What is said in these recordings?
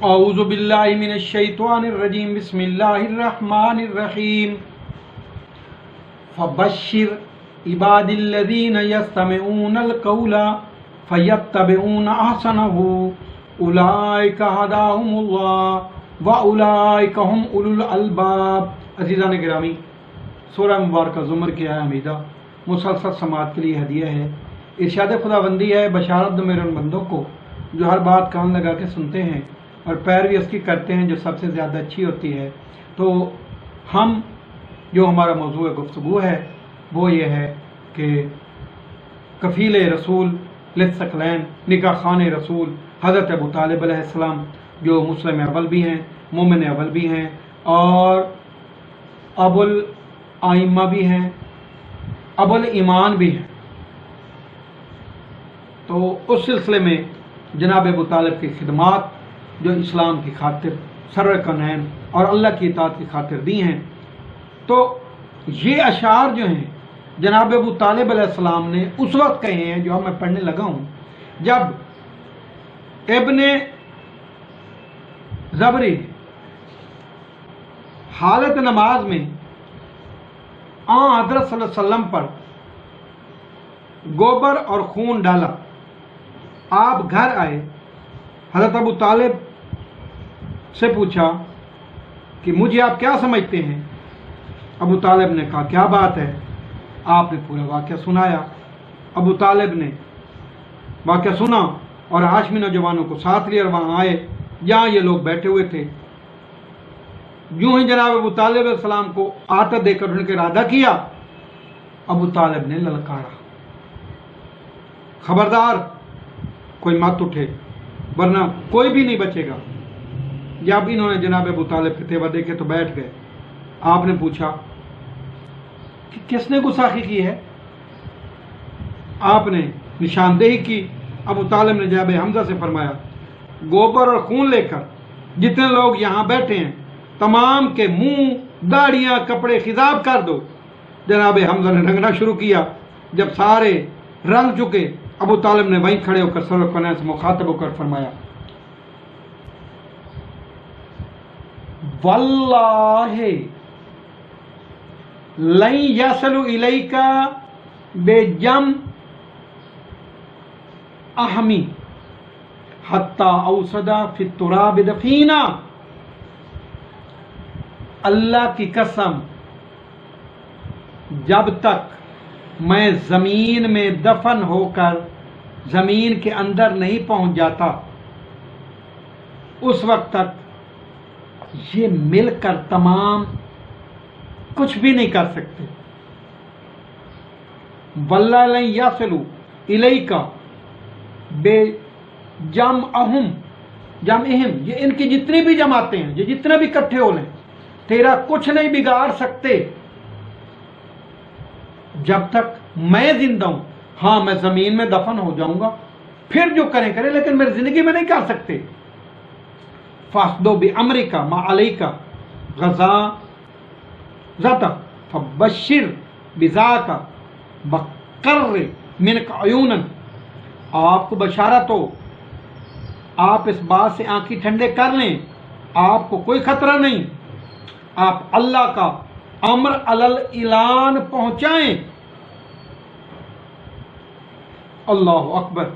اعوذ باللہ من الشیطان الرجیم بسم اللہ الرحمن الرحیم فبشر عباد الذین یستمعون القول فیتبعون احسنہ اولئک ھداھم اللہ واولئک ھم اولو الالباب۔ عزیزان گرامی، سورہ مبارکہ زمر کی آیہ حمیدہ مسلسل سماعت کے لیے ہدیہ ہے، ارشاد خداوندی ہے، بشارت دو میرے ان بندوں کو جو ہر بات کان لگا کے سنتے ہیں اور پیروی اس کی کرتے ہیں جو سب سے زیادہ اچھی ہوتی ہے۔ تو ہم جو ہمارا موضوع گفتگو ہے وہ یہ ہے کہ کفیل رسول للثقلین، نکاح خان رسول حضرت ابو طالب علیہ السلام، جو مسلم اول بھی ہیں، مومن اول بھی ہیں اور ابو الائمہ بھی ہیں، ابو الایمان بھی ہیں۔ تو اس سلسلے میں جناب ابو طالب کی خدمات جو اسلام کی خاطر سرور کونین اور اللہ کی اطاعت کی خاطر دی ہیں، تو یہ اشعار جو ہیں جناب ابو طالب علیہ السلام نے اس وقت کہے ہیں جو میں پڑھنے لگا ہوں، جب ابن زبری حالت نماز میں حضرت صلی اللہ علیہ وسلم پر گوبر اور خون ڈالا، آپ گھر آئے، حضرت ابو طالب سے پوچھا کہ مجھے آپ کیا سمجھتے ہیں؟ ابو طالب نے کہا کیا بات ہے؟ آپ نے پورا واقعہ سنایا۔ ابو طالب نے واقعہ سنا اور ہاشمی نوجوانوں کو ساتھ لیا اور وہاں آئے جہاں یہ لوگ بیٹھے ہوئے تھے۔ یوں ہی جناب ابو طالب علیہ السلام کو آتا دے کر ان کے ارادہ کیا، ابو طالب نے للکارا، خبردار کوئی مت اٹھے ورنہ کوئی بھی نہیں بچے گا۔ جب انہوں نے جناب ابو طالب کے تیور دیکھے تو بیٹھ گئے۔ آپ نے پوچھا کہ کس نے گستاخی کی ہے؟ آپ نے نشاندہی کی۔ ابو طالب نے جناب حمزہ سے فرمایا گوبر اور خون لے کر جتنے لوگ یہاں بیٹھے ہیں تمام کے منہ، داڑیاں، کپڑے خضاب کر دو۔ جناب حمزہ نے رنگنا شروع کیا۔ جب سارے رنگ چکے، ابو طالب نے وہیں کھڑے ہو کر سرور کونین سے مخاطب ہو کر فرمایا واللہ لن یصل الیک بجم اہمی حتی اوسد فی التراب دفینا۔ اللہ کی قسم، جب تک میں زمین میں دفن ہو کر زمین کے اندر نہیں پہنچ جاتا اس وقت تک یہ مل کر تمام کچھ بھی نہیں کر سکتے۔ واللہ لن یصلوا الیک بجمعہم، جمعہم یہ ان کی جتنی بھی جماعتیں ہیں، یہ جتنے بھی اکٹھے ہو لیں، تیرا کچھ نہیں بگاڑ سکتے جب تک میں زندہ ہوں۔ ہاں میں زمین میں دفن ہو جاؤں گا، پھر جو کریں کریں، لیکن میری زندگی میں نہیں کر سکتے۔ فاصدو بامرک ما علیک غزا ذات فبشر بذاک بقر منک عیونا۔ آپ کو بشارت ہو، آپ اس بات سے آنکھیں ٹھنڈے کر لیں، آپ کو کوئی خطرہ نہیں، آپ اللہ کا امر اعلان پہنچائیں۔ اللہ اکبر۔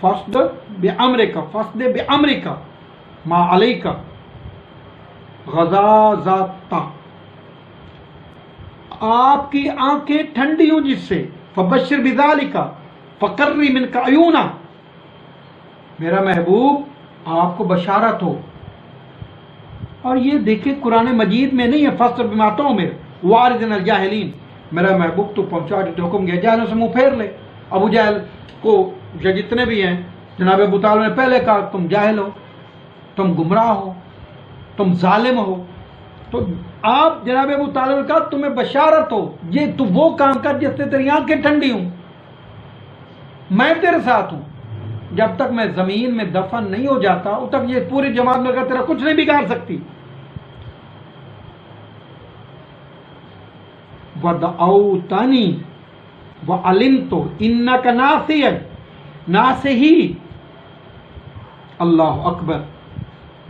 فاصد بامرک ما علیک غضاضۃ، آپ کی آنکھیں ٹھنڈی ہوں جس سے، فبشر بذالک فقری منک عیونا، میرا محبوب آپ کو بشارت ہو۔ اور یہ دیکھیں قرآن مجید میں نہیں ہے فاصبر بما تؤمر واعرض عن الجاہلین، میرا محبوب تو پہنچا دیتے حکم گیا، جاہلوں سے منہ پھیر لے۔ ابو جہل کو یا جتنے بھی ہیں، جناب ابو طالب نے پہلے کہا تم جاہل ہو، تم گمراہ ہو، تم ظالم ہو۔ تو آپ جناب ابو طالب نے کہا تمہیں بشارت ہو، یہ تو وہ کام کر جس سے تیری آنکھیں ٹھنڈی ہوں، میں تیرے ساتھ ہوں۔ جب تک میں زمین میں دفن نہیں ہو جاتا اس تک یہ پوری جماعت میں تیرا کچھ نہیں بگاڑ سکتی۔ وَدَعَوْتَنِي وَعَلِمْتُ إِنَّكَ نَاصِحِ، اللہ اکبر۔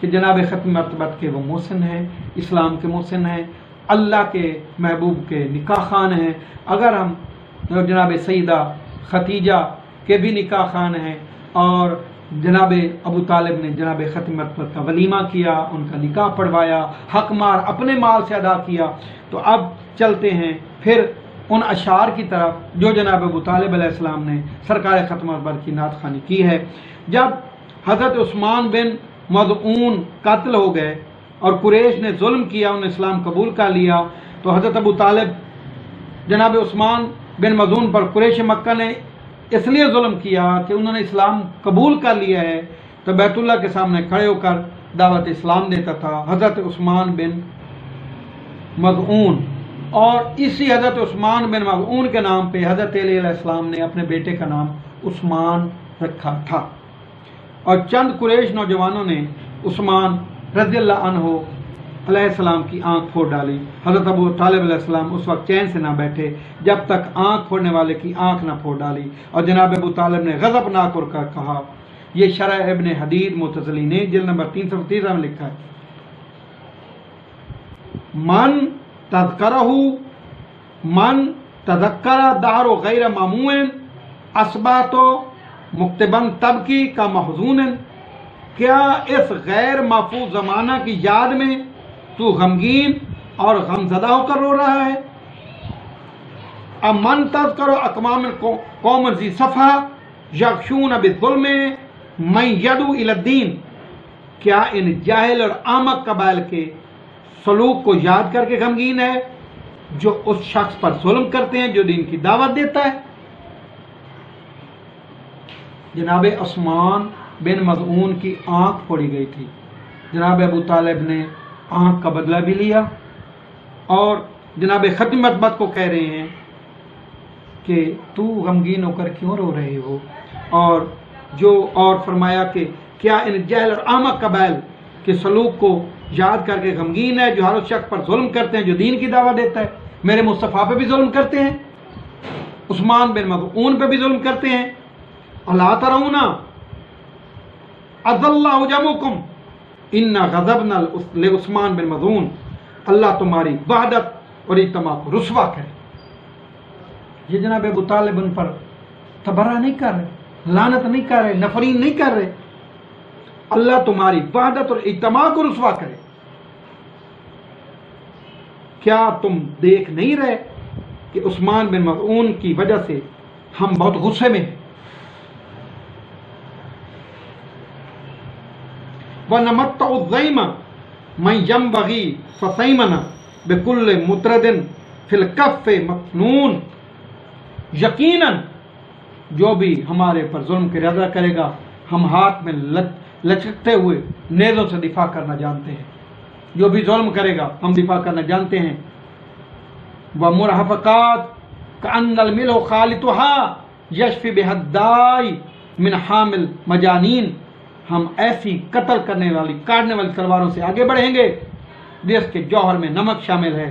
کہ جناب ختم مرتبت کے وہ محسن ہیں، اسلام کے محسن ہیں، اللہ کے محبوب کے نکاح خان ہیں. اگر ہم جناب سیدہ ختیجہ کے بھی نکاح خان ہیں، اور جناب ابو طالب نے جناب ختم مرتبت کا ولیمہ کیا، ان کا نکاح پڑھوایا، حق مار اپنے مال سے ادا کیا. تو اب چلتے ہیں پھر ان اشعار کی طرف جو جناب ابو طالب علیہ السلام نے سرکار ختم مرتبت کی نعت خوانی کی ہے. جب حضرت عثمان بن مظعون قاتل ہو گئے اور قریش نے ظلم کیا، انہوں نے اسلام قبول کر لیا، تو حضرت ابو طالب جناب عثمان بن مظعون پر قریش مکہ نے اس لیے ظلم کیا کہ انہوں نے اسلام قبول کر لیا ہے، تو بیت اللہ کے سامنے کھڑے ہو کر دعوت اسلام دیتا تھا حضرت عثمان بن مظعون. اور اسی حضرت عثمان بن مظعون کے نام پہ حضرت علی علیہ السلام نے اپنے بیٹے کا نام عثمان رکھا تھا. اور چند قریش نوجوانوں نے عثمان رضی اللہ عنہ علیہ السلام کی آنکھ پھوڑ ڈالی. حضرت ابو طالب علیہ السلام اس وقت چین سے نہ بیٹھے جب تک آنکھ پھوڑنے والے کی آنکھ نہ پھوڑ ڈالی. اور جناب ابو طالب نے غضب نہ کر کہا، یہ شرح ابن حدید معتزلی نے جلد نمبر 313 میں لکھا ہے، من تذکر دار غیر مامون اسبات مکتبن تبکی کا محزون. کیا اس غیر محفوظ زمانہ کی یاد میں تو غمگین اور غمزدہ ہو کر رو رہا ہے؟ اب من تذکر اقوام قوم ذی صفحہ یکشون بالظلم من یدعو الی الدین. کیا ان جاہل اور احمق قبائل کے سلوک کو یاد کر کے غمگین ہے جو اس شخص پر ظلم کرتے ہیں جو دین کی دعوت دیتا ہے؟ جناب عثمان بن مظعون کی آنکھ پھوڑی گئی تھی. جناب ابو طالب نے آنکھ کا بدلہ بھی لیا اور جناب ختم مرتبت کو کہہ رہے ہیں کہ تو غمگین ہو کر کیوں رو رہے ہو. اور فرمایا کہ کیا ان جہل اور احمق قبائل کے سلوک کو یاد کر کے غمگین ہے جو ہر اس شخص پر ظلم کرتے ہیں جو دین کی دعوت دیتا ہے؟ میرے مصطفیٰ پہ بھی ظلم کرتے ہیں، عثمان بن مظعون پہ بھی ظلم کرتے ہیں. اللہ ترون عز اللہ جمعکم ان غضبنا لعثمان بن مظعون. اللہ تمہاری وحدت اور اجتماع کو رسوا کرے. یہ جناب ابو طالب ان پر تبرہ نہیں کر رہے، لعنت نہیں کر رہے، نفرین نہیں کر رہے. اللہ تمہاری وحدت اور اجتماع کو رسوا کرے. کیا تم دیکھ نہیں رہے کہ عثمان بن مظعون کی وجہ سے ہم بہت غصے میں ہیں؟ وَنَمَتَّعُ الزَّيْمَ مَنْ يَنْبَغِي فَسَيْمَنَ بِكُلِّ مُطْرَدٍ فِي الْكَفِّ مَكْنُونَ. یقیناً جو بھی ہمارے پر ظلم کا ارادہ کرے گا ہم ہاتھ میں لچکتے ہوئے نیزوں سے دفاع کرنا جانتے ہیں. جو بھی ظلم کرے گا ہم دفاع کرنا جانتے ہیں. وَمُرْحَفَقَاتْ كَأَنَّ الْمِلْحُ خَالِطُهَا يَشْفِي بِهَا الدَّاءِ مِنْ حَامِلِ مَجَانِينَ. ہم ایسی قتل کرنے والی کاٹنے والی تلواروں سے آگے بڑھیں گے جس کے جوہر میں نمک شامل ہے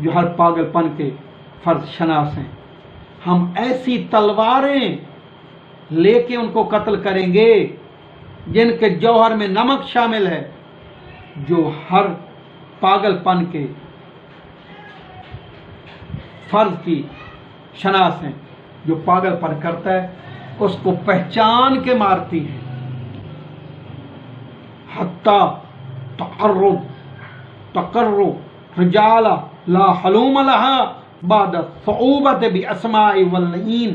جو ہر پاگل پن کے فرض شناس ہیں. ہم ایسی تلواریں لے کے ان کو قتل کریں گے جن کے جوہر میں نمک شامل ہے جو ہر پاگل پن کے فرض کی شناس ہیں. جو پاگل پن کرتا ہے اس کو پہچان کے مارتی ہے. حتی تقرر رجال لا حلوم لها بعد صعوبت باسماء واللعین.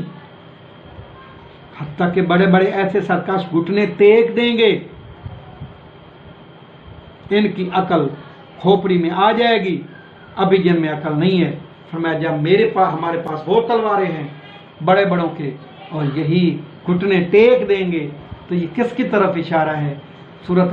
حتیٰ کہ بڑے بڑے ایسے سرکش گھٹنے ٹیک دیں گے ان کی عقل کھوپڑی میں آ جائے گی، ابھی جن میں عقل نہیں ہے. فرمایا جب ہمارے پاس وہ تلواریں ہیں بڑے بڑوں کے اور یہی گھٹنے ٹیک دیں گے تو یہ کس کی طرف اشارہ ہے؟ سورۃ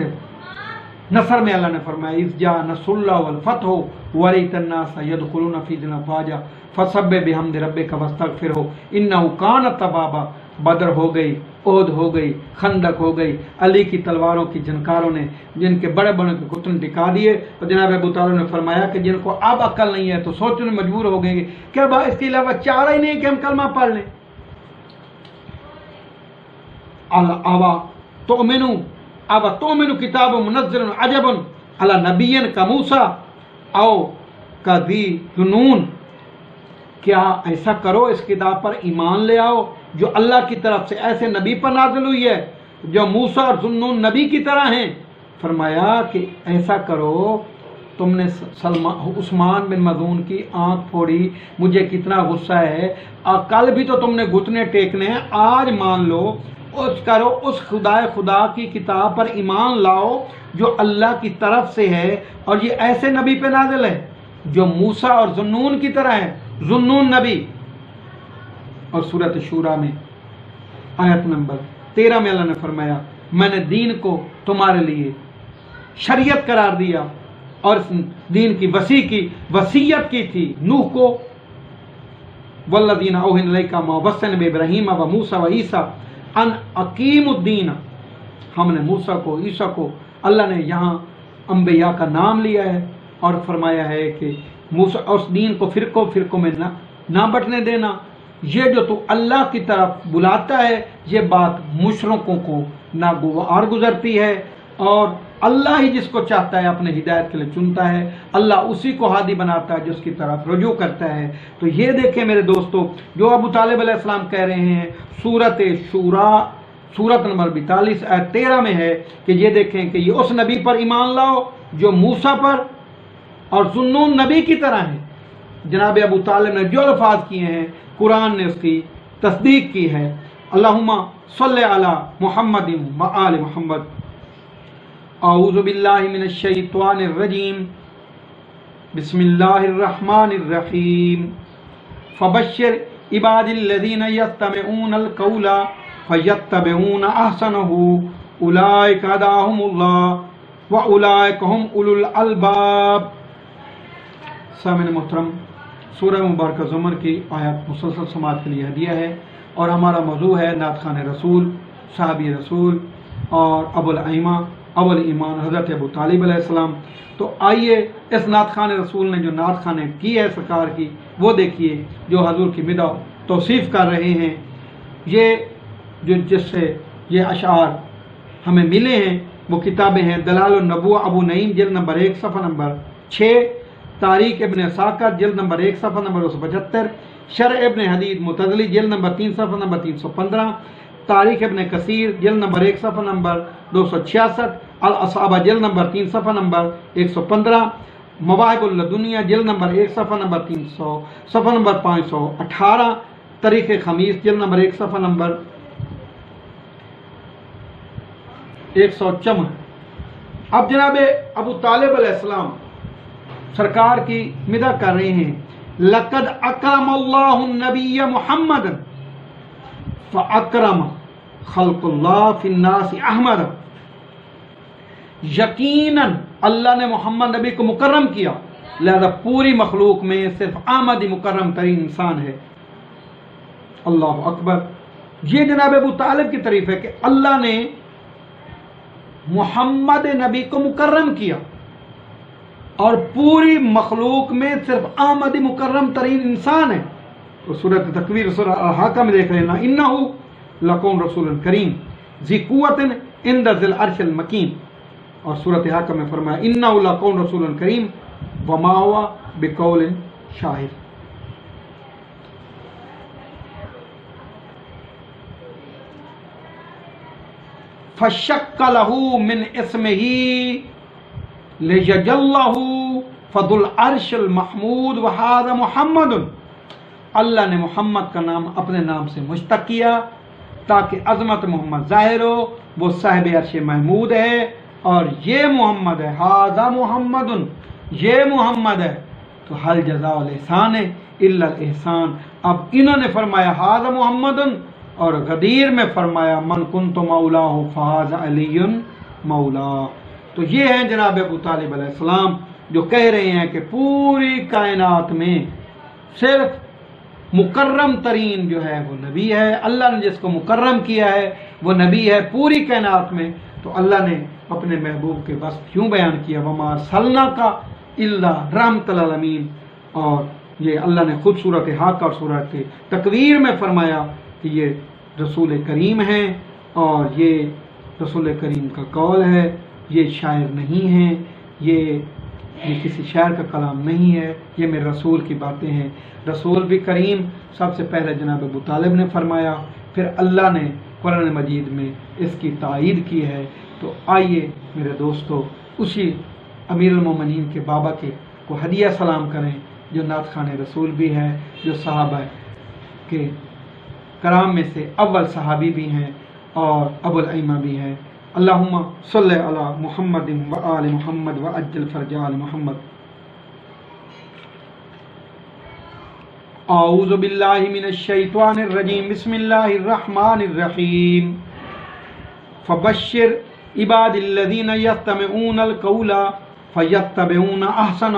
نصر میں اللہ نے فرمایا اذ جاء نصر اللہ والفتح ورأیت الناس يدخلون فی دین افواجا فسبح بحمد ربک واستغفرہ انہ کان توابا. بدر ہو گئی، احد ہو گئی، خندق ہو گئی. علی کی تلواروں کی جنکاروں نے جن کے بڑے بڑے کے گھٹن ٹکا دیے. اور جناب ابو طالب نے فرمایا کہ جن کو اب عقل نہیں ہے تو سوچنے مجبور ہو گئے کہ اب اس کے علاوہ چارہ ہی نہیں کہ ہم کلمہ پڑھ لیں. الاوا تؤمنوا اب تومن کتاب منزل عجب علی نبی کا موسیٰ او کذی جنون، کیا ایسا کرو اس کتاب پر ایمان لے آؤ جو اللہ کی طرف سے ایسے نبی پر نازل ہوئی ہے جو موسیٰ اور ذوالنون نبی کی طرح ہیں۔ فرمایا کہ ایسا کرو، تم نے عثمان بن مظعون کی آنکھ پھوڑی، مجھے کتنا غصہ ہے، اور کل بھی تو تم نے گھٹنے ٹیکنے ہیں، آج مان لو، اس خدا کی کتاب پر ایمان لاؤ جو اللہ کی طرف سے ہے اور یہ ایسے نبی پہ نازل ہے جو موسیٰ اور ذوالنون کی طرح ہے، ذوالنون نبی۔ اور سورۃ شورى میں آیت نمبر 13 میں اللہ نے فرمایا میں نے دین کو تمہارے لیے شریعت قرار دیا اور اس دین کی وصیت کی تھی نوح کو، والذین اوحینا الیک ما وصینا بابراہیم و موسیٰ و عیسیٰ ان اقیموا الدین۔ ہم نے موسیٰ کو، عیسیٰ کو، اللہ نے یہاں انبیاء کا نام لیا ہے اور فرمایا ہے کہ موسیٰ اور اس دین کو فرقوں میں نہ بٹنے دینا۔ یہ جو تو اللہ کی طرف بلاتا ہے یہ بات مشرکوں کو ناگوار گزرتی ہے، اور اللہ ہی جس کو چاہتا ہے اپنے ہدایت کے لیے چنتا ہے، اللہ اسی کو ہادی بناتا ہے جو اس کی طرف رجوع کرتا ہے۔ تو یہ دیکھیں میرے دوستو، جو ابو طالب علیہ السلام کہہ رہے ہیں سورۃ شورى سورت نمبر 42 آیت 13 میں ہے کہ یہ دیکھیں کہ یہ اس نبی پر ایمان لاؤ جو موسیٰ پر اور ذوالنون نبی کی طرح ہے۔ جناب ابو طالب نے جو الفاظ کیے ہیں قرآن نے اس کی تصدیق کی ہے۔ اللہم صلی علی محمد و آل محمد۔ اعوذ باللہ من الشیطان الرجیم، بسم اللہ الرحمن الرحیم۔ فبشر عباد الذین یستمعون القول فیتبعون احسنہ اولئک ہداہم اللہ واولئک ہم اولو الالباب۔ سامعین محترم، سورہ مبارکہ زمر کی آیات مسلسل سماعت کے لیے ہدیہ ہے، اور ہمارا موضوع ہے نعت خوان رسول، صحابی رسول اور ابو الایمان حضرت ابو طالب علیہ السلام۔ تو آئیے اس نعت خوان رسول نے جو نعت خوانی کی ہے سرکار کی وہ دیکھیے، جو حضور کی مدح توصیف کر رہے ہیں۔ یہ جس سے یہ اشعار ہمیں ملے ہیں وہ کتابیں ہیں دلال النبوہ ابو نعیم جلد نمبر 1 صفحہ نمبر 6، تاریخ ابن ساکر جلد نمبر 1 صفحہ نمبر 275، شرح ابن حدید متزلی جلد نمبر 3 صفحہ نمبر 315، تاریخ ابن کثیر جلد نمبر 1 صفحہ نمبر 266، الاصابہ جلد نمبر 3 صفحہ نمبر 115، مواہب اللدنیہ جلد نمبر 1 صفحہ نمبر 300 صفحہ نمبر 518، تاریخ خمیس جلد نمبر 1 صفحہ نمبر 154۔ اب جناب ابو طالب علیہ السلام سرکار کی مدح کر رہے ہیں، لقد اکرم اللہ النبی محمد فاکرم خلق اللہ فی الناس احمد۔ یقیناً اللہ نے محمد نبی کو مکرم کیا، لہذا پوری مخلوق میں صرف احمد ہی مکرم ترین انسان ہے۔ اللہ اکبر۔ یہ جناب ابو طالب کی تعریف ہے کہ اللہ نے محمد نبی کو مکرم کیا اور پوری مخلوق میں صرف احمد ہی مکرم ترین انسان ہے۔ تو سورۃ تکویر سورہ الحاقہ میں دیکھ لینا، انہ لقول رسول کریم ذی قوت عند ذی العرش المکین، اور سورۃ حاقہ میں فرمایا انہ لقول رسول کریم وما ہوا بقول شاعر۔ فشق له من اسمه لیجلہ فذو العرش المحمود وہذا محمد۔ اللہ نے محمد کا نام اپنے نام سے مشتق کیا تاکہ عظمت محمد ظاہر ہو، وہ صاحب عرش محمود ہے اور یہ محمد ہے، ھذا محمد، یہ محمد ہے۔ تو حل جزاء الاحسان الا الاحسان۔ اب انہوں نے فرمایا ھذا محمد، اور غدیر میں فرمایا من کنت مولاہ فھذا علی مولا۔ تو یہ ہیں جناب ابو طالب علیہ السلام جو کہہ رہے ہیں کہ پوری کائنات میں صرف مکرم ترین جو ہے وہ نبی ہے، اللہ نے جس کو مکرم کیا ہے وہ نبی ہے پوری کائنات میں۔ تو اللہ نے اپنے محبوب کے وصف کیوں بیان کیا، وما ارسلناک الا رحمۃ للعالمین، اور یہ اللہ نے خود سورۃ حاقہ اور سورۃ تکویر میں فرمایا کہ یہ رسول کریم ہیں اور یہ رسول کریم کا قول ہے، یہ شاعر نہیں ہے، یہ کسی شاعر کا کلام نہیں ہے، یہ میرے رسول کی باتیں ہیں۔ رسول بھی کریم سب سے پہلے جناب ابو طالب نے فرمایا، پھر اللہ نے قرآن مجید میں اس کی تائید کی ہے۔ تو آئیے میرے دوستو اسی امیر المومنین کے بابا کے کو ہدیہ سلام کریں، جو نعت خوان رسول بھی ہے، جو صحابہ کے کرام میں سے اول صحابی بھی ہیں اور ابو الائمہ بھی ہیں۔ اللہم صلی علی محمد و آل محمد و عجل فرج آل محمد۔ اعوذ باللہ من الشیطان الرجیم، بسم اللہ الرحمن الرحیم۔ فبشر عباد الذین یستمعون القول فیتبعون احسنہ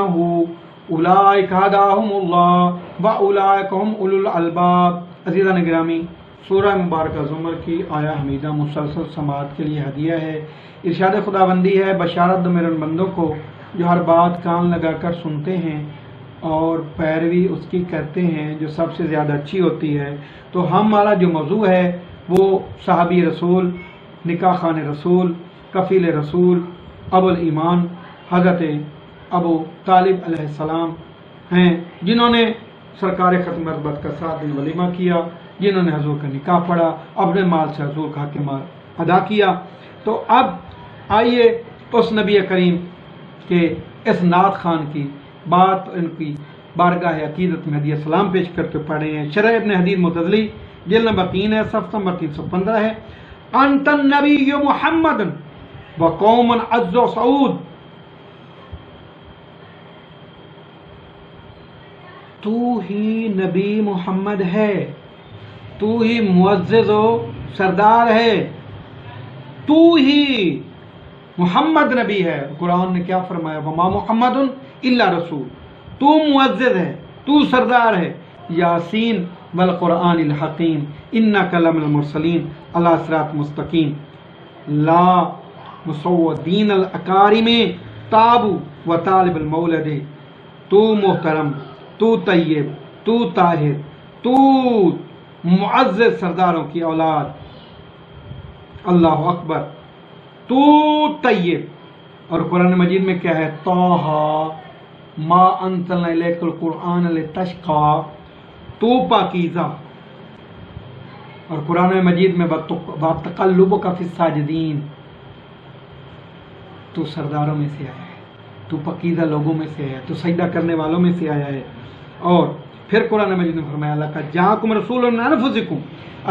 اولئک ھداھم اللہ واولئک ھم اولو الالباب۔ عزیزان گرامی، سورہ مبارکہ زمر کی آیا حمیدہ مسلسل سماعت کے لیے ہدیہ ہے، ارشاد خداوندی ہے، بشارت دو میرے ان بندوں کو جو ہر بات کان لگا کر سنتے ہیں اور پیروی اس کی کرتے ہیں جو سب سے زیادہ اچھی ہوتی ہے۔ تو ہمارا جو موضوع ہے وہ صحابی رسول، نکاح خوان رسول، کفیل رسول، ابو الایمان حضرت ابو طالب علیہ السلام ہیں، جنہوں نے سرکار ختم نبوت کا 7 دن ولیمہ کیا، جنہوں نے حضور کا نکاح پڑھا، اپنے مال سے حضور کا حق مال ادا کیا۔ تو اب آئیے اس نبی کریم کے اس نعت خوان کی بات ان کی بارگاہ عقیدت میں ہدیہ سلام پیش کرتے پڑھے ہیں۔ شرح ابن حدید معتزلی جلد نمبر 3 ہے، صفحہ نمبر 315 ہے۔ انت النبی محمد وقوم عز و سعود، تو ہی نبی محمد ہے، تو ہی معزز و سردار ہے، تو ہی محمد نبی ہے۔ قرآن نے کیا فرمایا؟ وما محمد الا رسول، تو معزز ہے، تو سردار ہے۔ یاسین والقرآن الحکیم انک لمن المرسلین علی صراط مستقیم، لا مسودین الاکارم تابو و طالب المولد، تو محترم، تو طیب، تو طاہر، تو معزز سرداروں کی اولاد، اللہ اکبر، تو طیب۔ اور قرآن مجید میں کیا ہے؟ طٰہٰ ما انزلنا الیک القرآن لتشقیٰ، تو پاکیزہ۔ اور قرآن مجید میں وَتَقَلُّبُكَ فِي السَّاجِدِينَ، تو سرداروں میں سے آیا ہے، تو پاکیزہ لوگوں میں سے آیا ہے، تو سجدہ کرنے والوں میں سے آیا ہے۔ اور پھر قرآن مجید نے فرمایا لَقَدْ جَاءَكُمْ رَسُولٌ مِّنْ أَنفُسِكُمْ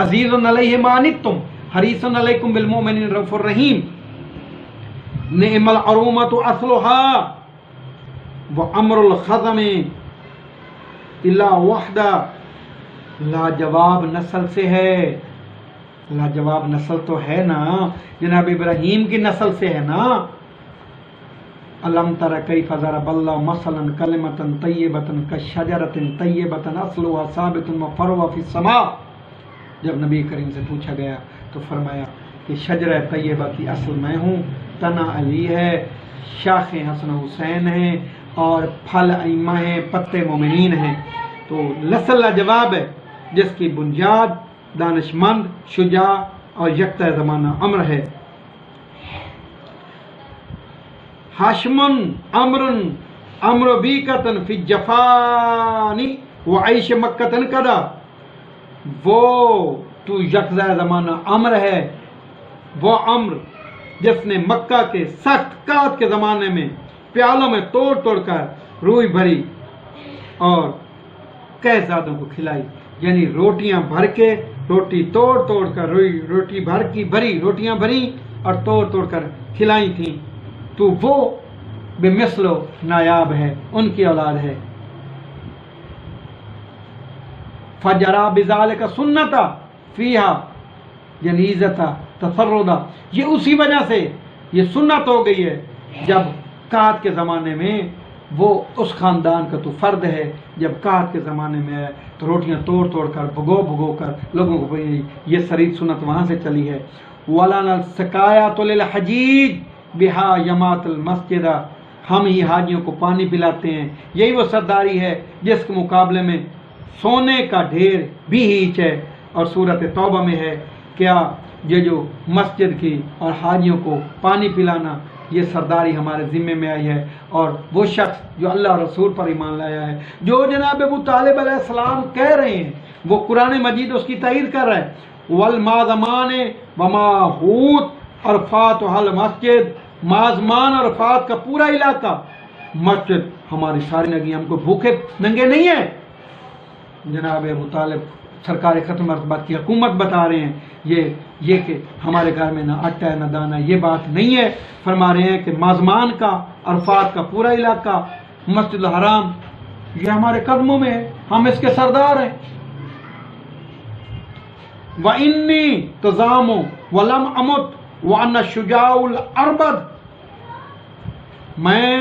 عَزِيزٌ عَلَيْهِ مَا عَنِتُّمْ حَرِيصٌ عَلَيْكُمْ بِالْمُؤْمِنِينَ رَءُوفٌ رَحِيمٌ نِعْمَ الْعَرُومَةُ أَصْلُهَا وَأَمْرُ الْخَزَمِ إِلَّا وَحْدَ۔ لاجواب نسل سے ہے، لاجواب نسل تو ہے نا، جناب ابراہیم کی نسل سے ہے نا۔ الم تر کیف ضرب اللہ مثلا کلمۃ طیبۃ کشجرۃ طیبۃ اصلها ثابت وفرعها فی السماء۔ جب نبی کریم سے پوچھا گیا تو فرمایا کہ شجرہ طیبہ کی اصل میں ہوں، تنا علی ہے، شاخیں حسن حسین ہیں، اور پھل ائمہ ہیں، پتے مومنین ہیں۔ تو نسل لاجواب ہے جس کی بنیاد دانش مند، شجاع اور یکتا زمانہ امر ہے۔ ہاشمن امرن امر بیکتن فی جفانی وعیش مکتن کدا، وہ تو یکتا زمانہ امر ہے، وہ امر جس نے مکہ کے سخت قحط کے زمانے میں پیالوں میں توڑ توڑ کر روئی بھری اور قحطزادوں کو کھلائی، یعنی روٹیاں بھر کے، روٹی توڑ توڑ کر، روٹی بھر کی بھری روٹیاں بھری اور توڑ توڑ کر کھلائی تھیں۔ تو وہ بے مثل و نایاب ہے، ان کی اولاد ہے۔ فجرا بذالک سنتا فیہا جنیزتا تفردا، یہ اسی وجہ سے یہ سنت ہو گئی ہے، جب قحط کے زمانے میں وہ اس خاندان کا تو فرد ہے، جب قحط کے زمانے میں ہے تو روٹیاں توڑ توڑ کر بھگو بھگو کر لوگوں کو، یہ سرید سنت وہاں سے چلی ہے۔ وَلَنَا السِّقَایَةُ لِلْحَجِیجِ بِهَا یَمَاتُ الْمَسْجِدَ، ہم ہی حاجیوں کو پانی پلاتے ہیں، یہی وہ سرداری ہے جس کے مقابلے میں سونے کا ڈھیر بھی ہیچ ہے۔ اور سورۃ توبہ میں ہے کیا یہ جو مسجد کی اور حاجیوں کو پانی پلانا یہ سرداری ہمارے ذمے میں آئی ہے، اور وہ شخص جو اللہ رسول پر ایمان لایا ہے، جو جناب ابو طالب علیہ السلام کہہ رہے ہیں، وہ قرآن مجید اس کی تائید کر رہا ہے، والمازمان وماحوت عرفات المسجد، مازمان عرفات کا پورا علاقہ مسجد ہماری ساری نگی، ہم کو بھوکے ننگے نہیں ہیں۔ جناب ابو طالب سرکار ختم مرتبہ کی حکومت بتا رہے ہیں یہ کہ ہمارے گھر میں نہ آٹا ہے نہ دانا، یہ بات نہیں ہے۔ فرما رہے ہیں کہ مازمان کا، عرفات کا پورا علاقہ، مسجد الحرام یہ ہمارے قدموں میں ہے، ہم اس کے سردار ہیں۔ وَإِنِّي تَزَامُ وَلَمْ أَمُتْ وَأَنَّ الشُّجَاعُ الْأَرْبَدُ، میں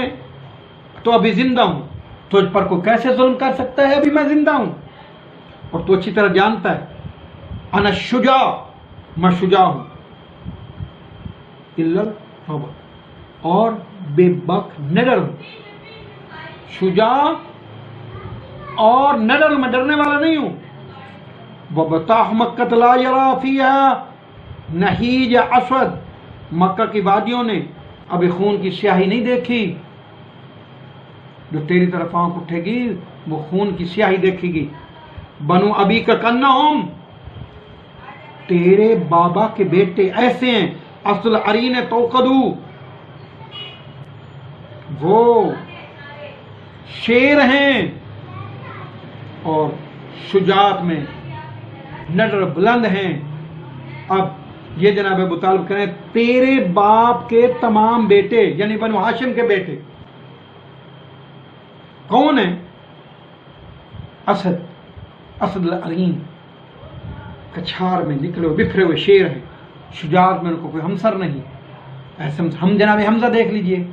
تو ابھی زندہ ہوں، تجھ پر کوئی کیسے ظلم کر سکتا ہے؟ ابھی میں زندہ ہوں، اور تو اچھی طرح جانتا ہے انا شجاع، میں شجاع ہوں، اور بے بک نڈر ہوں، شجاع اور نڈر، میں ڈرنے والا نہیں ہوں۔ وَبَطَاحُ مَكَّةَ لَا يَرَىٰ فِيهَا نَحِیجَ اسود، مکہ کی وادیوں نے ابھی خون کی سیاہی نہیں دیکھی، جو تیری طرف آنکھ اٹھے گی وہ خون کی سیاہی دیکھے گی۔ بنو ابی کا کنہم، تیرے بابا کے بیٹے ایسے ہیں، اصل ارین توقدو، وہ شیر ہیں اور شجاعت میں نڈر بلند ہیں۔ اب یہ جناب ابو طالب کہیں تیرے باپ کے تمام بیٹے یعنی بنو ہاشم کے بیٹے کون ہیں؟ اسد العرین، کچھار میں نکلے ہوئے بکھرے ہوئے شیر ہیں، شجاعت میں ان کو کوئی ہمسر نہیں۔ ایسے ہم جناب حمزہ دیکھ لیجئے،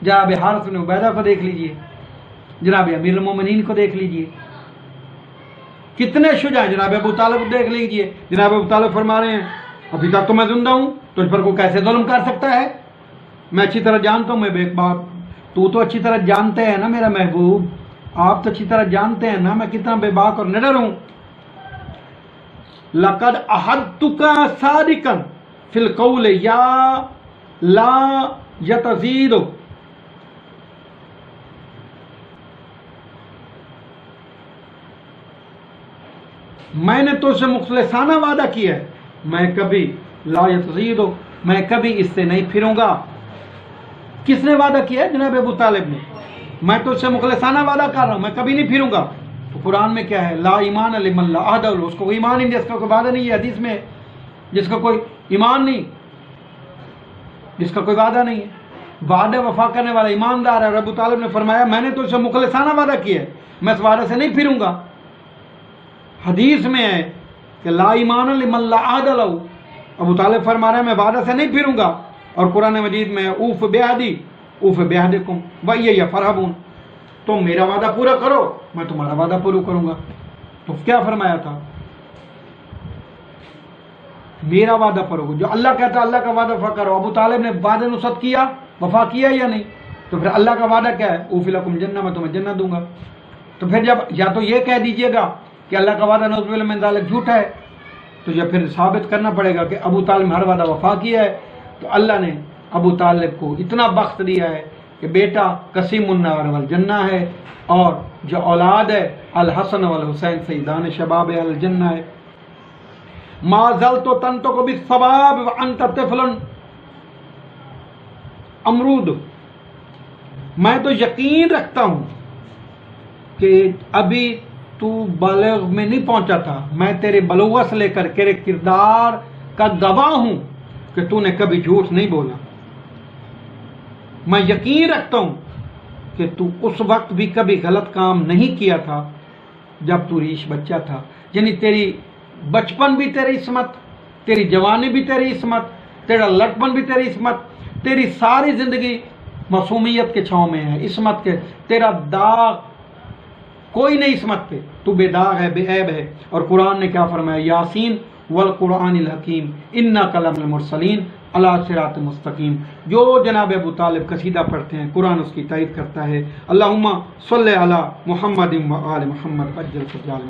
جناب حارث بن عبیدہ کو دیکھ لیجئے، جناب امیر المومنین کو دیکھ لیجئے، کتنے شجاع ہیں۔ جناب ابو طالب کو دیکھ لیجئے، جناب ابو طالب فرما رہے ہیں ابھی تک تو میں زندہ ہوں، تجھ پر کو کیسے ظلم کر سکتا ہے؟ میں اچھی طرح جانتا ہوں، میں ایک بات تو اچھی طرح جانتے ہیں نا میرا محبوب، آپ تو اچھی طرح جانتے ہیں نا میں کتنا بے باک اور نڈر ہوں۔ لقد احدتک صادقا فی القول یا لا یتزید، میں نے تو سے مخلصانہ وعدہ کیا ہے، میں کبھی لا یتزید، میں کبھی اس سے نہیں پھروں گا۔ کس نے وعدہ کیا ہے؟ جناب ابو طالب نے، میں تو اس سے مخلصانہ وعدہ کر رہا ہوں، میں کبھی نہیں پھروں گا۔ تو قرآن میں کیا ہے؟ لا ایمان لمن لا عہد له، اس کو کوئی ایمان نہیں جس کا کوئی وعدہ نہیں ہے، حدیث میں جس کا کوئی ایمان نہیں، جس کا کوئی وعدہ نہیں ہے، وعدہ وفا کرنے والا ایماندار ہے۔ ابو طالب نے فرمایا میں نے تو اس سے مخلصانہ وعدہ کیا ہے، میں اس وعدے سے نہیں پھروں گا۔ حدیث میں ہے کہ لا ایمان لمن لا عہد له، ابو طالب فرما رہا ہے میں وعدہ سے نہیں پھروں گا، اور قرآن مجید میں اوف بعہدی اوف بعہدکم وإیہ فرحبون، تم میرا وعدہ پورا کرو میں تمہارا وعدہ پورا کروں گا۔ تو کیا فرمایا تھا؟ میرا وعدہ کرو، جو اللہ کہتا ہے اللہ کا وعدہ وفا کرو۔ ابو طالب نے وعدہ نصرت کیا، وفا کیا یا نہیں؟ تو پھر اللہ کا وعدہ کیا ہے؟ اوف لکم جنہ، میں تمہیں جنت دوں گا۔ تو پھر جب یا تو یہ کہہ دیجئے گا کہ اللہ کا وعدہ نعوذ باللہ من ذالک جھوٹا ہے، تو یہ پھر ثابت کرنا پڑے گا کہ ابو طالب نے ہر وعدہ وفا کیا ہے۔ تو اللہ نے ابو طالب کو اتنا بخت دیا ہے کہ بیٹا قسیم النار والجنہ ہے، اور جو اولاد ہے الحسن والحسین سیدان شباب الجنہ ہے۔ ما زلت تنطق بالصواب وانت طفل امرود، میں تو یقین رکھتا ہوں کہ ابھی تو بالغ میں نہیں پہنچا تھا، میں تیرے بلوغت سے لے کر تیرے کردار کا گواہ ہوں کہ تو نے کبھی جھوٹ نہیں بولا۔ میں یقین رکھتا ہوں کہ تو اس وقت بھی کبھی غلط کام نہیں کیا تھا جب تو ریش بچہ تھا، یعنی تیری بچپن بھی تیری عصمت، تیری جوانی بھی تیری عصمت، تیرا لڑکپن بھی تیری عصمت، تیری ساری زندگی معصومیت کے چھاؤں میں ہے، عصمت کے، تیرا داغ کوئی نہیں عصمت پہ، تو بے داغ ہے، بے عیب ہے۔ اور قرآن نے کیا فرمایا؟ یاسین والقرآن الحکیم انک لمن المرسلین علی صراط مستقیم۔ جو جناب ابو طالب قصیدہ پڑھتے ہیں قرآن اس کی تائید کرتا ہے۔ اللہم صلی علی محمد و آل محمد عجل فرجال۔